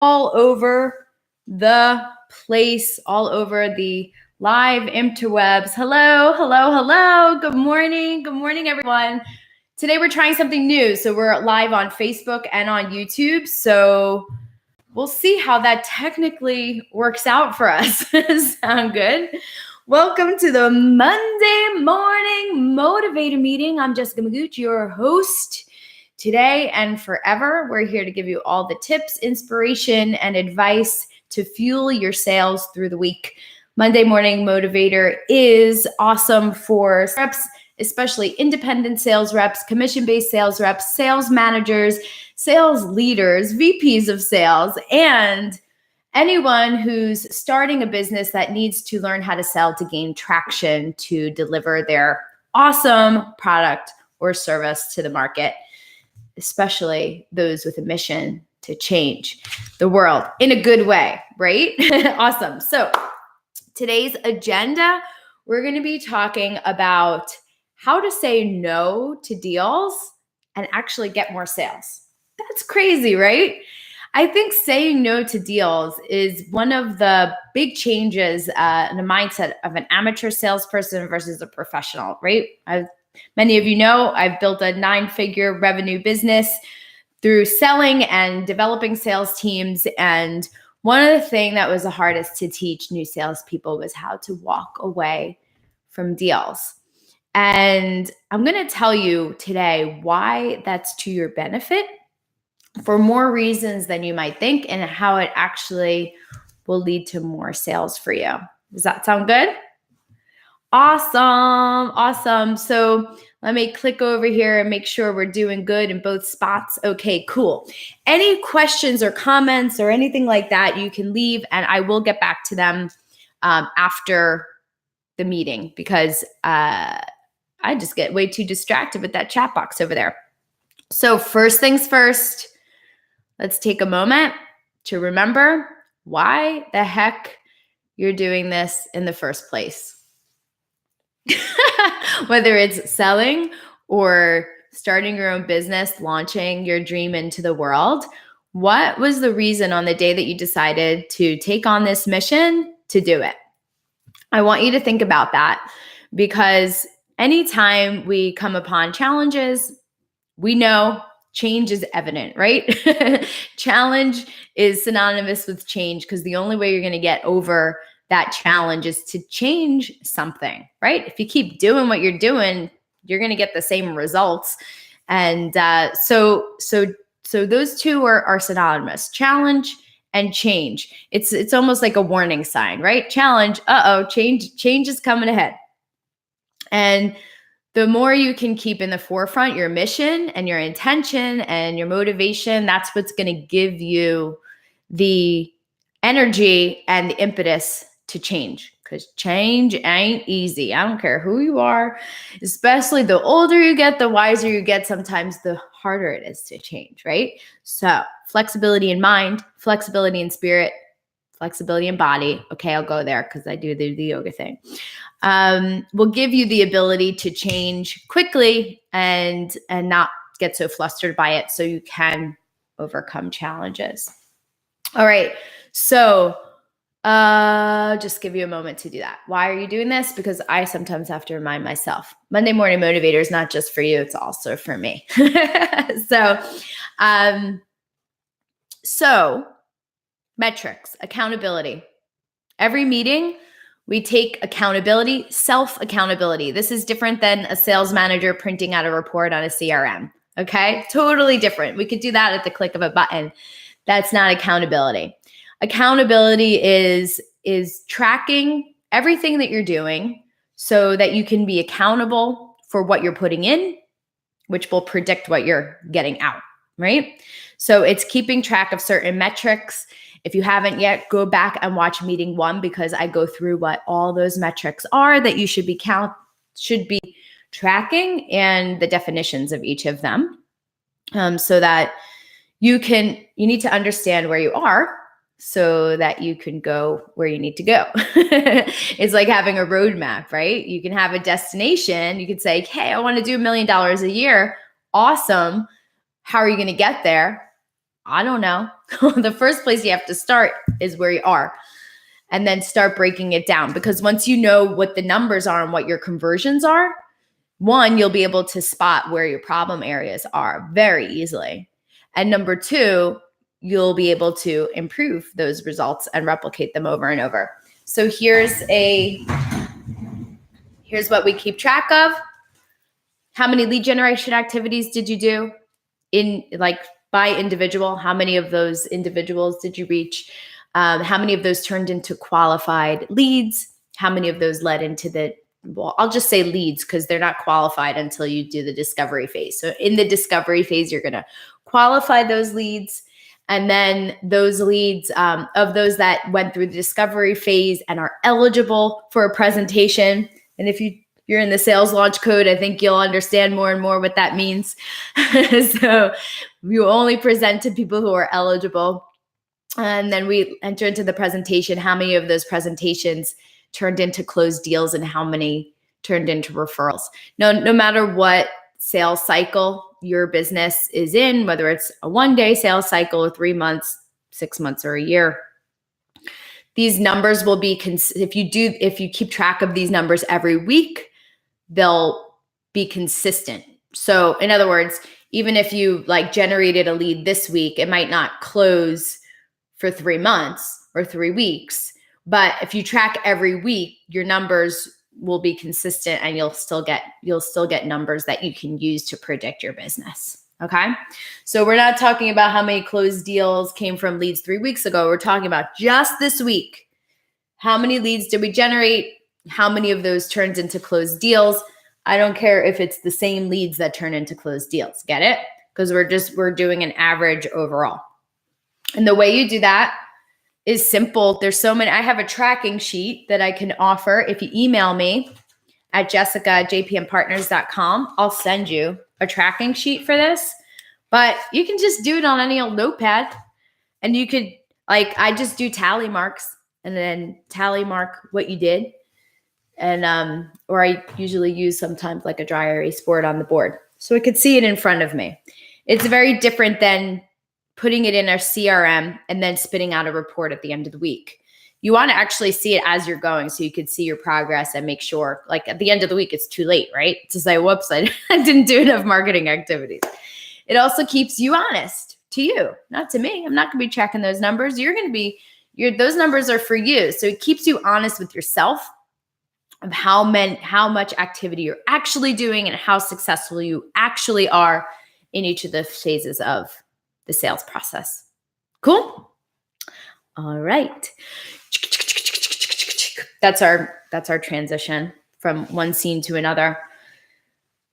all over the place, all over the live interwebs. Hello, hello, hello. Good morning. Good morning, everyone. Today we're trying something new. So we're live on Facebook and on YouTube. So we'll see how that technically works out for us. Sound good? Welcome to the Monday Morning Motivator meeting. I'm Jessica Magoch, your host. Today and forever, we're here to give you all the tips, inspiration, and advice to fuel your sales through the week. Monday Morning Motivator is awesome for reps, especially independent sales reps, commission-based sales reps, sales managers, sales leaders, VPs of sales, and anyone who's starting a business that needs to learn how to sell to gain traction to deliver their awesome product or service to the market, especially those with a mission to change the world in a good way, right? Awesome. So today's agenda, we're going to be talking about how to say no to deals and actually get more sales. That's crazy, right? I think saying no to deals is one of the big changes in the mindset of an amateur salesperson versus a professional, right? Many of you know I've built a 9-figure revenue business through selling and developing sales teams. And one of the things that was the hardest to teach new salespeople was how to walk away from deals. And I'm going to tell you today why that's to your benefit for more reasons than you might think and how it actually will lead to more sales for you. Does that sound good? Awesome. So let me click over here and make sure we're doing good in both spots. Okay, cool. Any questions or comments or anything like that, you can leave and I will get back to them after the meeting because I just get way too distracted with that chat box over there. So first things first, let's take a moment to remember why the heck you're doing this in the first place. Whether it's selling or starting your own business, launching your dream into the world, what was the reason on the day that you decided to take on this mission to do it? I want you to think about that because anytime we come upon challenges, we know change is evident, right? Challenge is synonymous with change because the only way you're going to get over that challenge is to change something, right? If you keep doing what you're doing, you're going to get the same results. And so those two are synonymous, challenge and change. It's almost like a warning sign, right? Challenge, change is coming ahead. And the more you can keep in the forefront your mission and your intention and your motivation, that's what's going to give you the energy and the impetus to change, because change ain't easy. I don't care who you are, especially the older you get, the wiser you get, sometimes the harder it is to change, right? So flexibility in mind, flexibility in spirit, flexibility in body. Okay, I'll go there because I do the yoga thing. Will give you the ability to change quickly and not get so flustered by it so you can overcome challenges. All right, so just give you a moment to do that. Why are you doing this? Because I sometimes have to remind myself. Monday Morning Motivator is not just for you, it's also for me. So metrics, accountability. Every meeting, we take accountability, self-accountability. This is different than a sales manager printing out a report on a CRM, okay? Totally different. We could do that at the click of a button. That's not accountability. Accountability is tracking everything that you're doing so that you can be accountable for what you're putting in, which will predict what you're getting out, right? So it's keeping track of certain metrics. If you haven't yet, go back and watch meeting 1 because I go through what all those metrics are that you should be tracking and the definitions of each of them, so that you need to understand where you are so that you can go where you need to go. It's like having a roadmap, right? You can have a destination. You could say, hey, I want to do $1 million a year. Awesome. How are you going to get there? I don't know. The first place you have to start is where you are, and then start breaking it down. Because once you know what the numbers are and what your conversions are, one, you'll be able to spot where your problem areas are very easily. And number two, you'll be able to improve those results and replicate them over and over. So here's what we keep track of. How many lead generation activities did you do in, like, by individual? How many of those individuals did you reach? How many of those turned into qualified leads? How many of those led into well, I'll just say leads, because they're not qualified until you do the discovery phase. So in the discovery phase, you're going to qualify those leads. And then those leads, of those that went through the discovery phase and are eligible for a presentation. And if you're in the sales launch code, I think you'll understand more and more what that means. So you only present to people who are eligible. And then we enter into the presentation. How many of those presentations turned into closed deals and how many turned into referrals? No matter what sales cycle your business is in, whether it's a 1-day sales cycle, or 3 months, 6 months, or a year, these numbers will be, if you keep track of these numbers every week, they'll be consistent. So in other words, even if you generated a lead this week, it might not close for 3 months or 3 weeks. But if you track every week, your numbers will be consistent, and you'll still get numbers that you can use to predict your business. Okay. So we're not talking about how many closed deals came from leads 3 weeks ago. We're talking about just this week. How many leads did we generate? How many of those turned into closed deals? I don't care if it's the same leads that turn into closed deals. Get it? Because we're doing an average overall. And the way you do that is simple. There's so many. I have a tracking sheet that I can offer. If you email me at jessica@jpmpartners.com, I'll send you a tracking sheet for this. But you can just do it on any old notepad. And you could, I just do tally marks and then tally mark what you did. And, or I usually use sometimes a dry erase board on the board, so I could see it in front of me. It's very different than putting it in our CRM and then spitting out a report at the end of the week. You want to actually see it as you're going, so you could see your progress and make sure, at the end of the week, it's too late, right? To say, whoops, I didn't do enough marketing activities. It also keeps you honest to you, not to me. I'm not going to be checking those numbers. Those numbers are for you. So it keeps you honest with yourself of how much activity you're actually doing and how successful you actually are in each of the phases of the sales process. Cool? All right. That's our transition from one scene to another.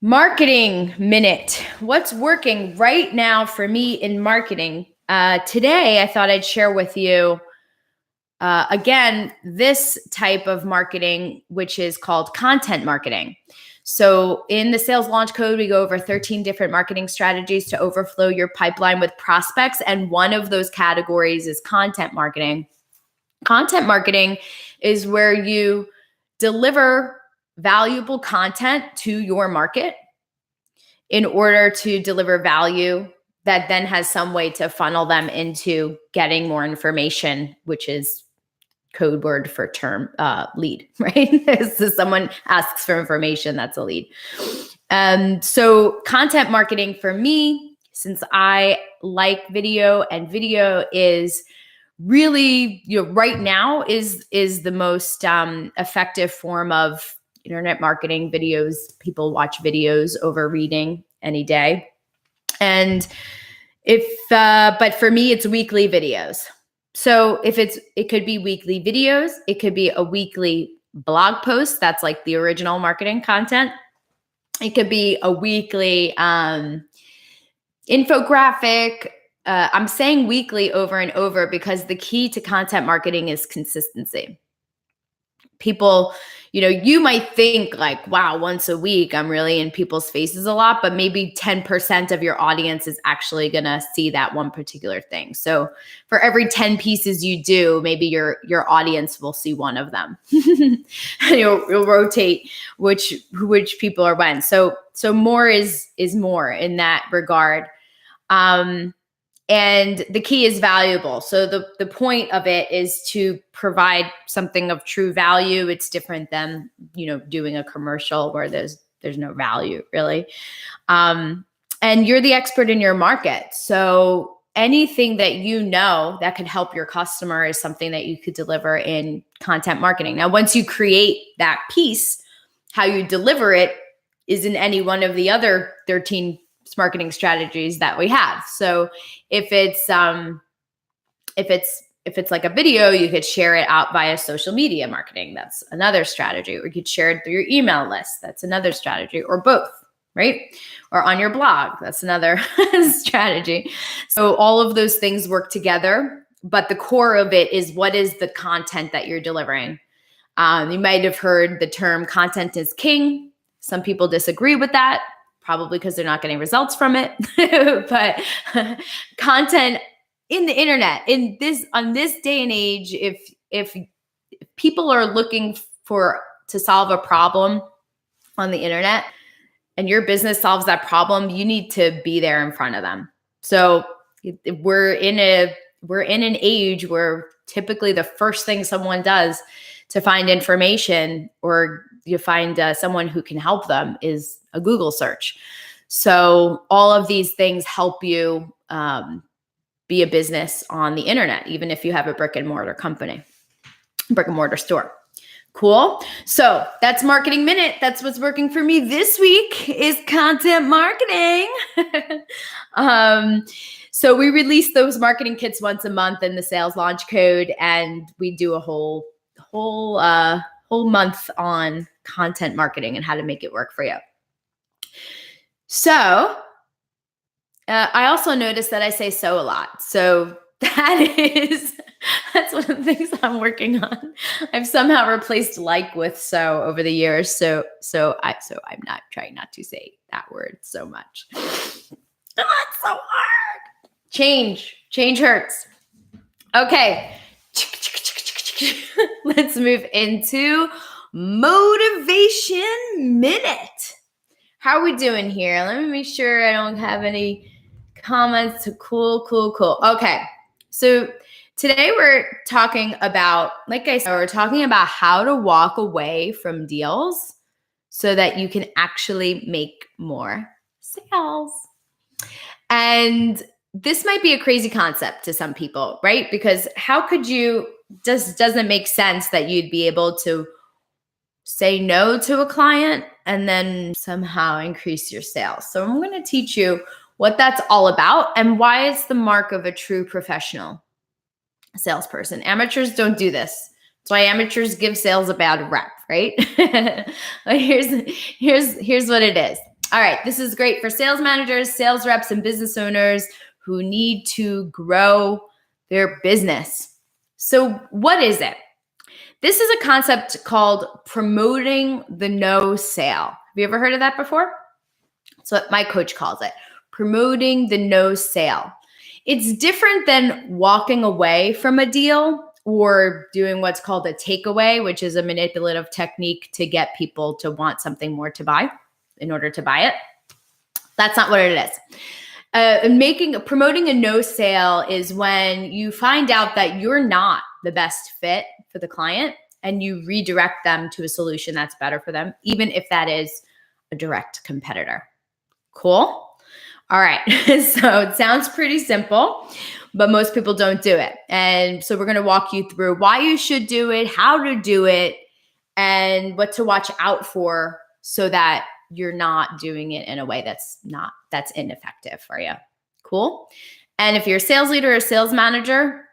Marketing minute. What's working right now for me in marketing? Today, I thought I'd share with you, again, this type of marketing, which is called content marketing. So in the sales launch code, we go over 13 different marketing strategies to overflow your pipeline with prospects. And one of those categories is content marketing. Content marketing is where you deliver valuable content to your market in order to deliver value that then has some way to funnel them into getting more information, which is code word for term lead, right? So someone asks for information, that's a lead. So content marketing for me, since I like video, and video is really, right now is the most effective form of internet marketing. Videos, people watch videos over reading any day. And but for me, it's weekly videos. So it could be weekly videos, it could be a weekly blog post. That's the original marketing content. It could be a weekly infographic. I'm saying weekly over and over because the key to content marketing is consistency. People, you might think wow, once a week, I'm really in people's faces a lot, but maybe 10% of your audience is actually going to see that one particular thing. So for every 10 pieces you do, maybe your audience will see one of them. You'll rotate which people are when. So more is more in that regard. And the key is valuable. So the point of it is to provide something of true value. It's different than, doing a commercial where there's no value really. And you're the expert in your market. So anything that that could help your customer is something that you could deliver in content marketing. Now, once you create that piece, how you deliver it is in any one of the other 13 marketing strategies that we have. So if it's like a video, you could share it out via social media marketing. That's another strategy. Or you could share it through your email list. That's another strategy, or both, right? Or on your blog. That's another strategy. So all of those things work together, but the core of it is, what is the content that you're delivering? You might have heard the term content is king. Some people disagree with that, probably because they're not getting results from it. But content in the internet, on this day and age, if people are looking to solve a problem on the internet and your business solves that problem, you need to be there in front of them. So we're in an age where typically the first thing someone does to find information, or you find someone who can help them, is a Google search. So all of these things help you be a business on the internet, even if you have a brick and mortar store. Cool. So that's Marketing Minute. That's what's working for me this week, is content marketing. So we release those marketing kits once a month in the sales launch code, and we do a whole month on content marketing and how to make it work for you. So I also noticed that I say so a lot. So that's one of the things I'm working on. I've somehow replaced like with so over the years. So I'm not trying not to say that word so much. Oh, it's so hard. Change hurts. Okay. Let's move into Motivation Minute. How are we doing here? Let me make sure I don't have any comments. Cool. Okay. So today we're talking about, like I said, we're talking about how to walk away from deals so that you can actually make more sales. And this might be a crazy concept to some people, right? Because how could you, doesn't make sense that you'd be able to say no to a client and then somehow increase your sales. So I'm going to teach you what that's all about and why it's the mark of a true professional salesperson. Amateurs don't do this. That's why amateurs give sales a bad rep, right? Here's what it is. All right, this is great for sales managers, sales reps, and business owners who need to grow their business. So what is it? This is a concept called promoting the no sale. Have you ever heard of that before? That's what my coach calls it, promoting the no sale. It's different than walking away from a deal or doing what's called a takeaway, which is a manipulative technique to get people to want something more to buy in order to buy it. That's not what it is. Promoting a no sale is when you find out that you're not the best fit for the client and you redirect them to a solution that's better for them, even if that is a direct competitor. Cool? All right. So it sounds pretty simple, but most people don't do it. And so we're going to walk you through why you should do it, how to do it, and what to watch out for so that you're not doing it in a way that's ineffective for you. Cool? And if you're a sales leader or sales manager,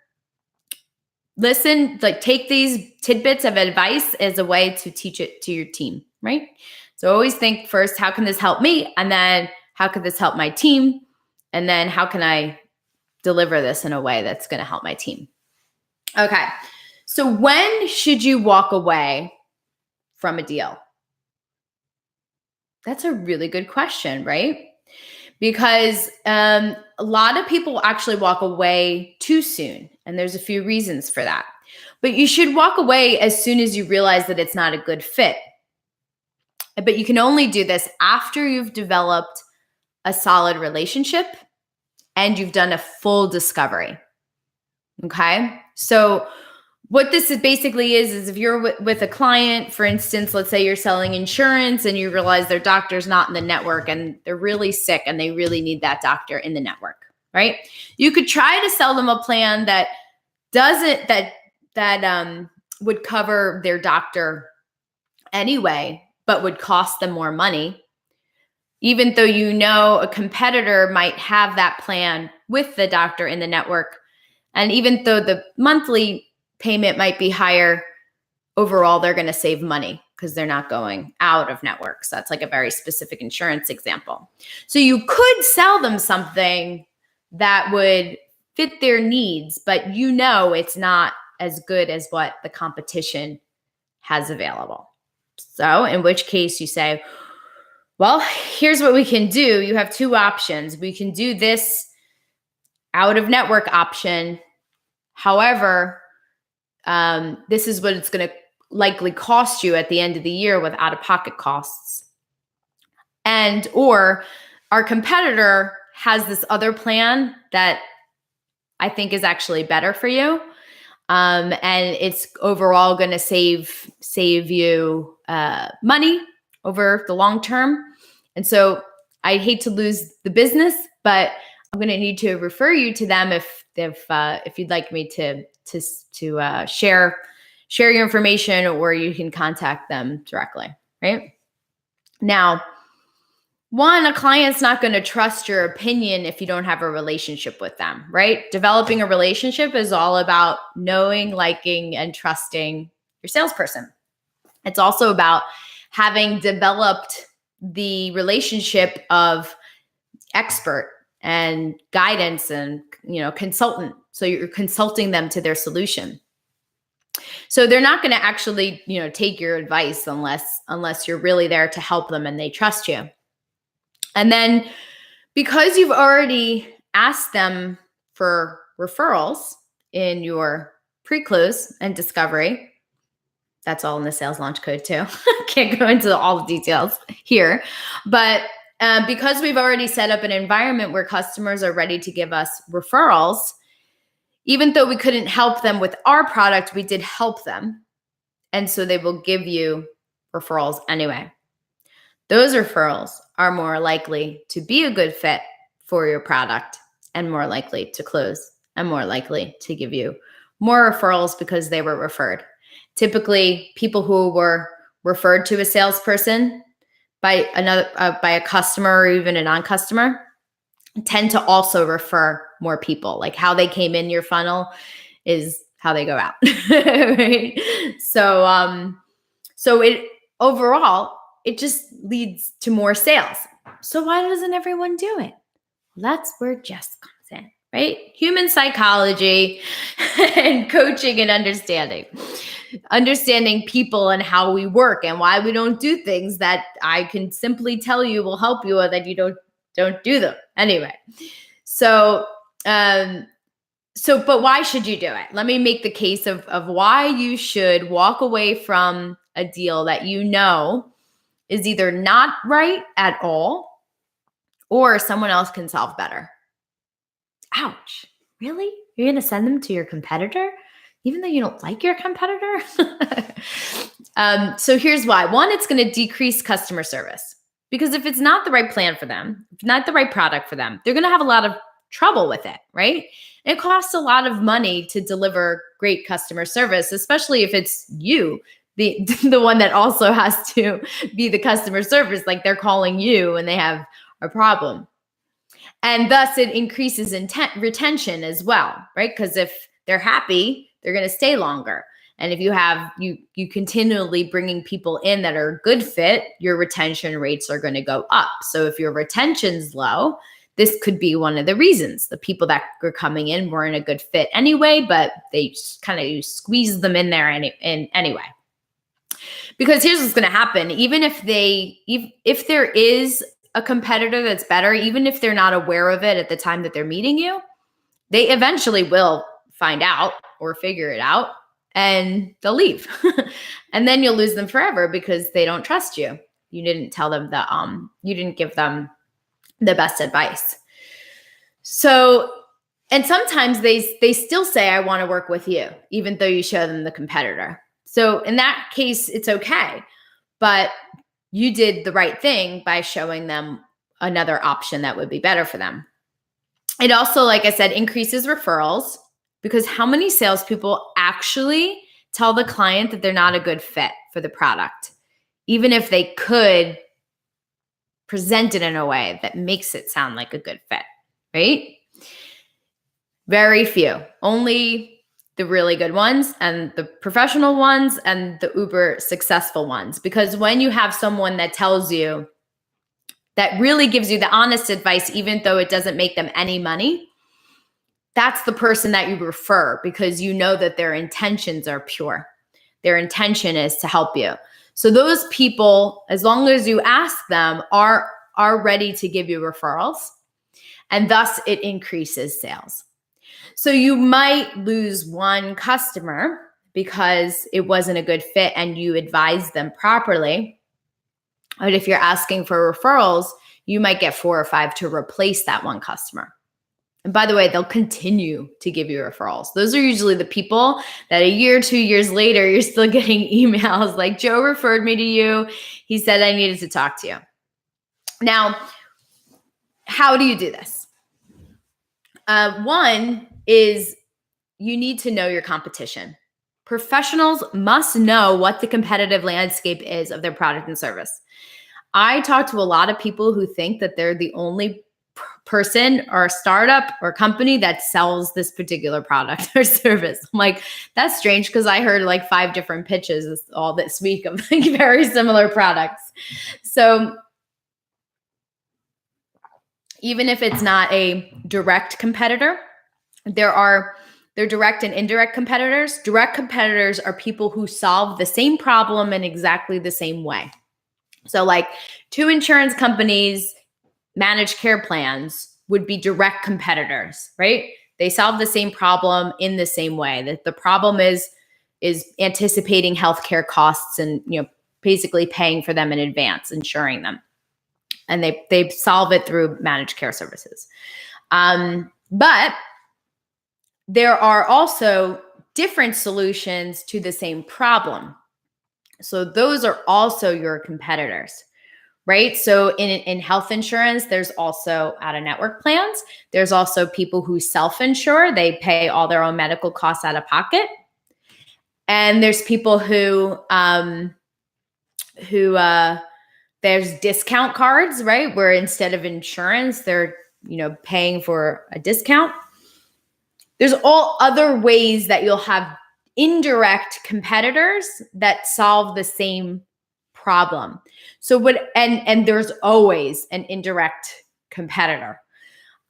listen, take these tidbits of advice as a way to teach it to your team, right? So always think first, how can this help me? And then how could this help my team? And then how can I deliver this in a way that's going to help my team? Okay. So when should you walk away from a deal? That's a really good question, right? Because a lot of people actually walk away too soon. And there's a few reasons for that. But you should walk away as soon as you realize that it's not a good fit. But you can only do this after you've developed a solid relationship and you've done a full discovery. Okay. So what this is basically is if you're with a client, for instance, let's say you're selling insurance and you realize their doctor's not in the network and they're really sick and they really need that doctor in the network, right? You could try to sell them a plan that doesn't, that would cover their doctor anyway, but would cost them more money. Even though you know a competitor might have that plan with the doctor in the network. And even though the monthly payment might be higher, overall, they're going to save money because they're not going out of networks. That's like a very specific insurance example. So you could sell them something that would fit their needs, but you know it's not as good as what the competition has available. So in which case you say, well, here's what we can do. You have two options. We can do this out of network option. However, this is what it's going to likely cost you at the end of the year with out-of-pocket costs. And or our competitor has this other plan that I think is actually better for you. And it's overall going to save you money over the long term. And so I hate to lose the business, but I'm going to need to refer you to them if you'd like me to share your information, or you can contact them directly, right? Now, one, a client's not going to trust your opinion if you don't have a relationship with them, right? Developing a relationship is all about knowing, liking, and trusting your salesperson. It's also about having developed the relationship of expert and guidance and, consultant. So you're consulting them to their solution. So they're not going to actually, take your advice unless you're really there to help them and they trust you. And then because you've already asked them for referrals in your pre-close and discovery, that's all in the sales launch code too. Can't go into all the details here, but because we've already set up an environment where customers are ready to give us referrals, even though we couldn't help them with our product, we did help them. And so they will give you referrals anyway. Those referrals are more likely to be a good fit for your product and more likely to close and more likely to give you more referrals because they were referred. Typically, people who were referred to a salesperson by a customer or even a non-customer tend to also refer more people. Like how they came in your funnel is how they go out, right? So it overall, it just leads to more sales. So why doesn't everyone do it? That's where Jess comes in, right? Human psychology and coaching and understanding people and how we work and why we don't do things that I can simply tell you will help you or that you don't do them anyway. So but why should you do it? Let me make the case of why you should walk away from a deal that you know is either not right at all or someone else can solve better. Ouch. Really? You're going to send them to your competitor, even though you don't like your competitor? So here's why. One, it's going to decrease customer service. Because if it's not the right plan for them, if not the right product for them, they're going to have a lot of trouble with it, right? It costs a lot of money to deliver great customer service, especially if it's you, the one that also has to be the customer service, like they're calling you and they have a problem. And thus it increases retention as well, right? Because if they're happy, they're going to stay longer. And if you have you continually bringing people in that are a good fit, your retention rates are going to go up. So if your retention's low, this could be one of the reasons. The people that were coming in weren't a good fit anyway, but they kind of squeeze them in there anyway. Because here's what's going to happen. Even if there is a competitor that's better, even if they're not aware of it at the time that they're meeting you, they eventually will find out or figure it out and they'll leave. And then you'll lose them forever because they don't trust you. You didn't tell them that you didn't give them the best advice. So, and sometimes they still say, I want to work with you, even though you show them the competitor. So in that case, it's okay. But you did the right thing by showing them another option that would be better for them. It also, like I said, increases referrals, because how many salespeople actually tell the client that they're not a good fit for the product, even if they could present it in a way that makes it sound like a good fit, right? Very few. Only the really good ones and the professional ones and the uber successful ones. Because when you have someone that tells you, that really gives you the honest advice, even though it doesn't make them any money, that's the person that you refer, because you know that their intentions are pure. Their intention is to help you. So those people, as long as you ask them, are ready to give you referrals, and thus it increases sales. So you might lose one customer because it wasn't a good fit and you advised them properly. But if you're asking for referrals, you might get 4 or 5 to replace that one customer. And by the way, they'll continue to give you referrals. Those are usually the people that a year, 2 years later, you're still getting emails like, Joe referred me to you. He said I needed to talk to you. Now, how do you do this? One is you need to know your competition. Professionals must know what the competitive landscape is of their product and service. I talk to a lot of people who think that they're the only person or startup or company that sells this particular product or service. I'm like, that's strange, because I heard like 5 different pitches all this week of like very similar products. So even if it's not a direct competitor, they're direct and indirect competitors. Direct competitors are people who solve the same problem in exactly the same way. So like 2 insurance companies, managed care plans would be direct competitors, right? They solve the same problem in the same way. That the problem is anticipating healthcare costs and, basically paying for them in advance, insuring them. And they solve it through managed care services. But there are also different solutions to the same problem. So those are also your competitors, right? So in health insurance, there's also out-of-network plans. There's also people who self-insure. They pay all their own medical costs out of pocket. And there's people who there's discount cards, right? Where instead of insurance, they're, paying for a discount. There's all other ways that you'll have indirect competitors that solve the same problem. So and there's always an indirect competitor.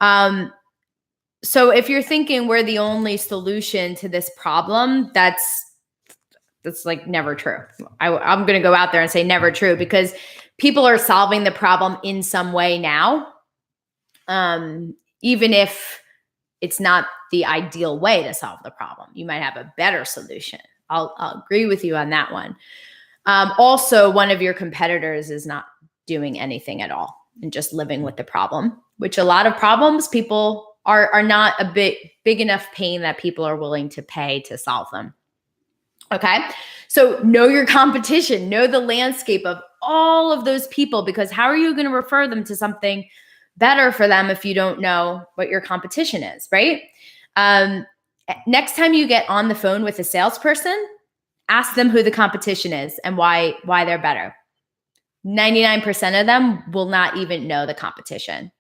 So if you're thinking we're the only solution to this problem, that's like never true. I'm going to go out there and say never true, because people are solving the problem in some way now, even if it's not the ideal way to solve the problem. You might have a better solution. I'll agree with you on that one. Also, one of your competitors is not doing anything at all and just living with the problem, which a lot of problems people are not a big enough pain that people are willing to pay to solve them. Okay. So know your competition, know the landscape of all of those people, because how are you going to refer them to something better for them if you don't know what your competition is, right? Next time you get on the phone with a salesperson, ask them who the competition is and why they're better. 99% of them will not even know the competition.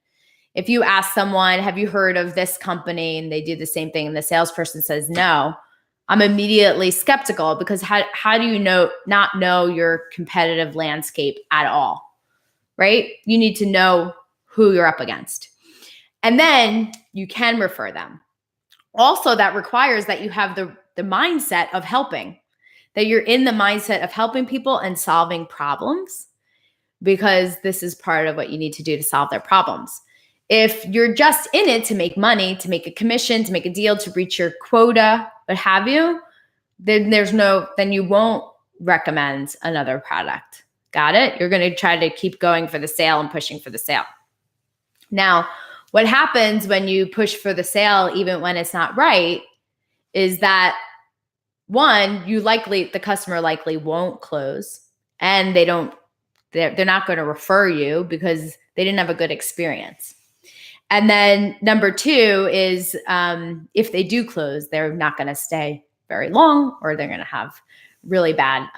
If you ask someone, have you heard of this company? And they do the same thing and the salesperson says no, I'm immediately skeptical, because how do you not know your competitive landscape at all, right? You need to know who you're up against. And then you can refer them. Also, that requires that you have the mindset of helping, that you're in the mindset of helping people and solving problems, because this is part of what you need to do to solve their problems. If you're just in it to make money, to make a commission, to make a deal, to reach your quota, what have you, then you won't recommend another product. Got it? You're going to try to keep going for the sale and pushing for the sale. Now, What happens when you push for the sale, even when it's not right, is that one, the customer likely won't close, and they're not going to refer you because they didn't have a good experience. And then number two is if they do close, they're not going to stay very long, or they're going to have a really bad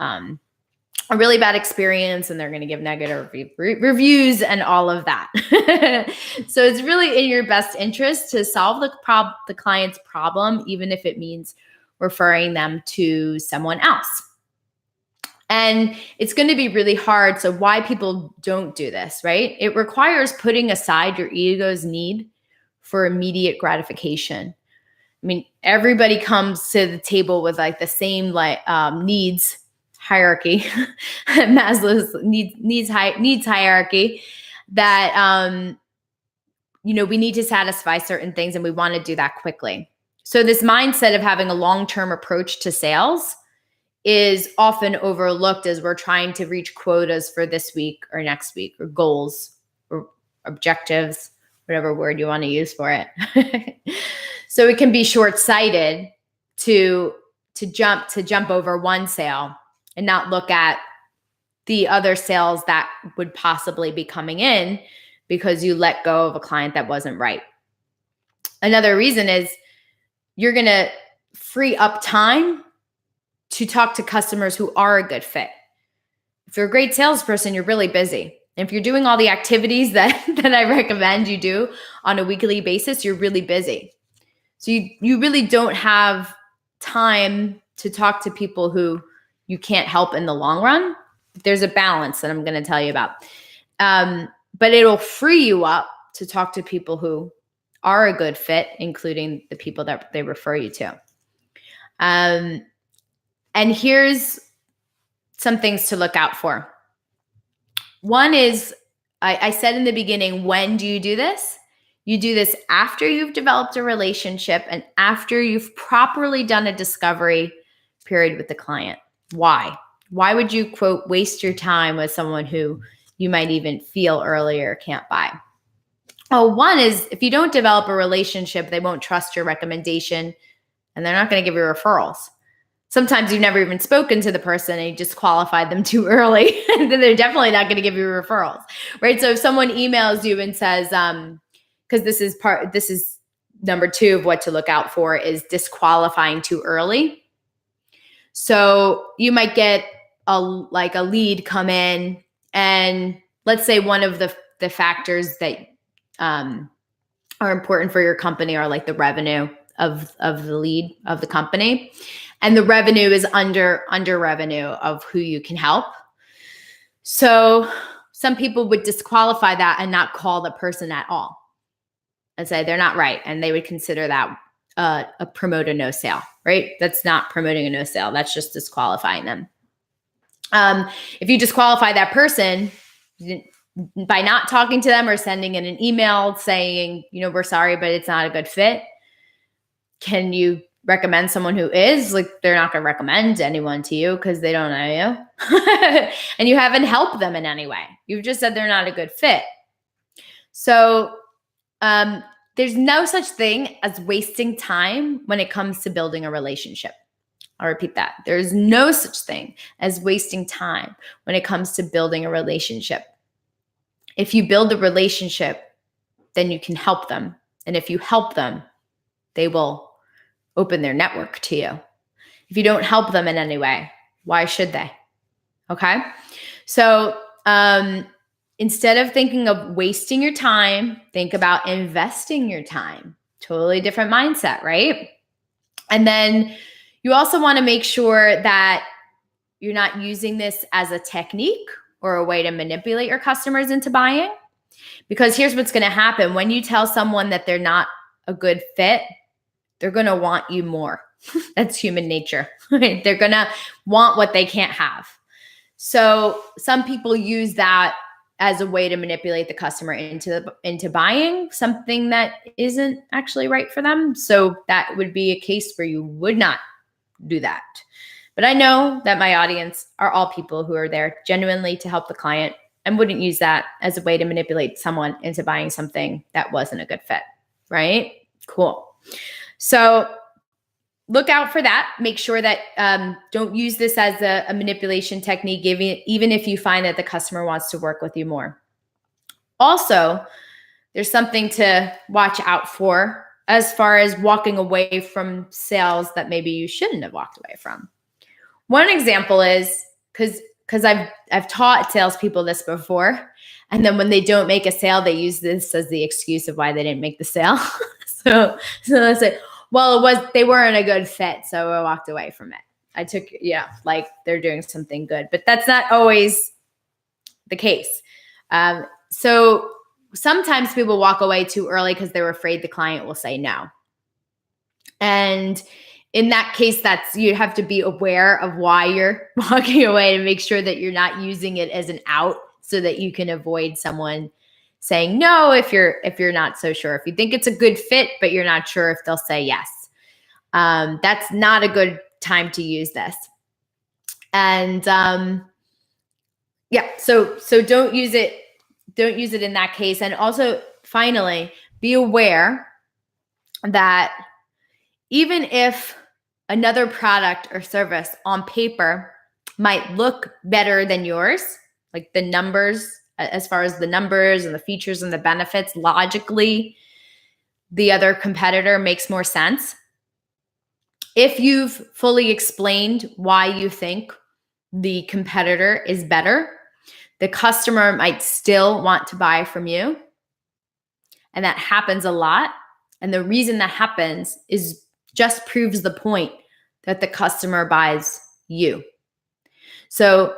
experience, and they're going to give negative reviews and all of that. So it's really in your best interest to solve the client's problem, even if it means referring them to someone else. And it's going to be really hard. So why people don't do this, right? It requires putting aside your ego's need for immediate gratification. I mean, everybody comes to the table with like the same needs hierarchy, Maslow's needs hierarchy, that we need to satisfy certain things, and we want to do that quickly. So this mindset of having a long-term approach to sales is often overlooked as we're trying to reach quotas for this week or next week, or goals or objectives, whatever word you want to use for it. So it can be short-sighted to jump over one sale and not look at the other sales that would possibly be coming in because you let go of a client that wasn't right. Another reason is you're going to free up time to talk to customers who are a good fit. If you're a great salesperson, you're really busy. And if you're doing all the activities that I recommend you do on a weekly basis, you're really busy. So you really don't have time to talk to people who you can't help in the long run. There's a balance that I'm going to tell you about. But it'll free you up to talk to people who are a good fit, including the people that they refer you to. And here's some things to look out for. One is, I said in the beginning, when do you do this? You do this after you've developed a relationship and after you've properly done a discovery period with the client. Why? Why would you, quote, waste your time with someone who you might even feel earlier can't buy? Oh, one is, if you don't develop a relationship, they won't trust your recommendation, and they're not going to give you referrals. Sometimes you've never even spoken to the person and you just qualified them too early, and then they're definitely not going to give you referrals, right? So if someone emails you and says, because this is number two of what to look out for, is disqualifying too early. So you might get a lead come in, and let's say one of the factors that are important for your company are like the revenue of the lead of the company, and the revenue is under revenue of who you can help. So some people would disqualify that and not call the person at all and say they're not right, and they would consider that promote a no sale, right? That's not promoting a no sale. That's just disqualifying them. If you disqualify that person by not talking to them or sending in an email saying, we're sorry, but it's not a good fit, can you recommend someone who is? Like, they're not going to recommend anyone to you because they don't know you. And you haven't helped them in any way. You've just said they're not a good fit. So there's no such thing as wasting time when it comes to building a relationship. I'll repeat that. There's no such thing as wasting time when it comes to building a relationship. If you build a relationship, then you can help them. And if you help them, they will open their network to you. If you don't help them in any way, why should they? Okay? So instead of thinking of wasting your time, think about investing your time. Totally different mindset, right? And then you also want to make sure that you're not using this as a technique or a way to manipulate your customers into buying. Because here's what's going to happen. When you tell someone that they're not a good fit, they're going to want you more. That's human nature. Right? They're going to want what they can't have. So some people use that as a way to manipulate the customer into buying something that isn't actually right for them. So that would be a case where you would not do that. But I know that my audience are all people who are there genuinely to help the client and wouldn't use that as a way to manipulate someone into buying something that wasn't a good fit, right? Cool. So look out for that. Make sure that don't use this as a manipulation technique, even if you find that the customer wants to work with you more. Also, there's something to watch out for as far as walking away from sales that maybe you shouldn't have walked away from. One example is because I've taught salespeople this before, and then when they don't make a sale, they use this as the excuse of why they didn't make the sale. so they say, well, they weren't a good fit, so I walked away from it. I took, like they're doing something good, but that's not always the case. So sometimes people walk away too early because they're afraid the client will say no. And in that case, you have to be aware of why you're walking away to make sure that you're not using it as an out so that you can avoid someone saying no if you're not so sure. If you think it's a good fit, but you're not sure if they'll say yes. That's not a good time to use this. And so don't use it. Don't use it in that case. And also, finally, be aware that even if another product or service on paper might look better than yours, like the numbers, as far as the numbers and the features and the benefits, logically, the other competitor makes more sense. If you've fully explained why you think the competitor is better, the customer might still want to buy from you. And that happens a lot. And the reason that happens is just proves the point that the customer buys you. So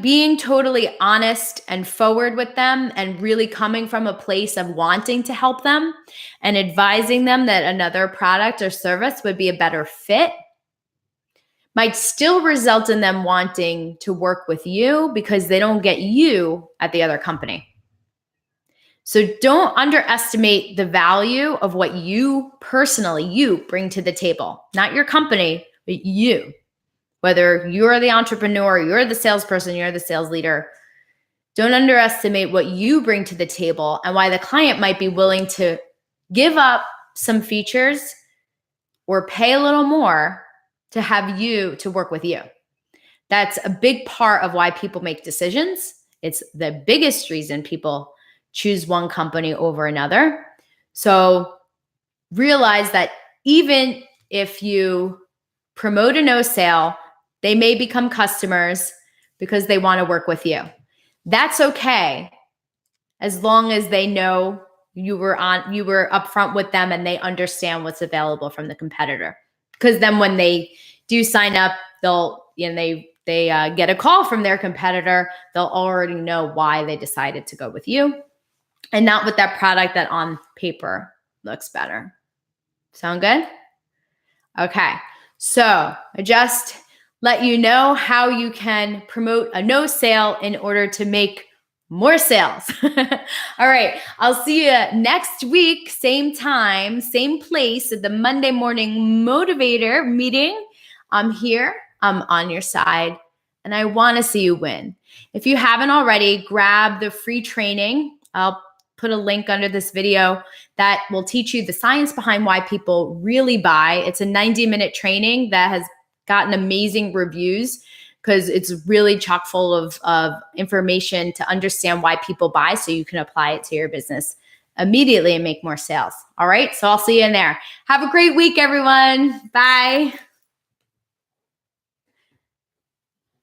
being totally honest and forward with them and really coming from a place of wanting to help them and advising them that another product or service would be a better fit might still result in them wanting to work with you because they don't get you at the other company. So don't underestimate the value of what you personally bring to the table, not your company, but you. Whether you're the entrepreneur, you're the salesperson, you're the sales leader, don't underestimate what you bring to the table and why the client might be willing to give up some features or pay a little more to have you to work with you. That's a big part of why people make decisions. It's the biggest reason people choose one company over another. So realize that even if you promote a no sale, they may become customers because they want to work with you. That's okay, as long as they know you were upfront with them and they understand what's available from the competitor. Because then when they do sign up, they get a call from their competitor, they'll already know why they decided to go with you and not with that product that on paper looks better. Sound good? Okay. So I just let you know how you can promote a no sale in order to make more sales. All right. I'll see you next week, same time, same place at the Monday Morning Motivator meeting. I'm here. I'm on your side, and I want to see you win. If you haven't already, grab the free training. I'll put a link under this video that will teach you the science behind why people really buy. It's a 90-minute training that has gotten amazing reviews because it's really chock full of information to understand why people buy so you can apply it to your business immediately and make more sales. All right. So I'll see you in there. Have a great week, everyone. Bye.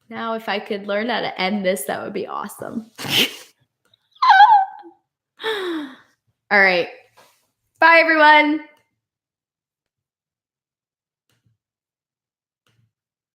Now, if I could learn how to end this, that would be awesome. All right. Bye, everyone.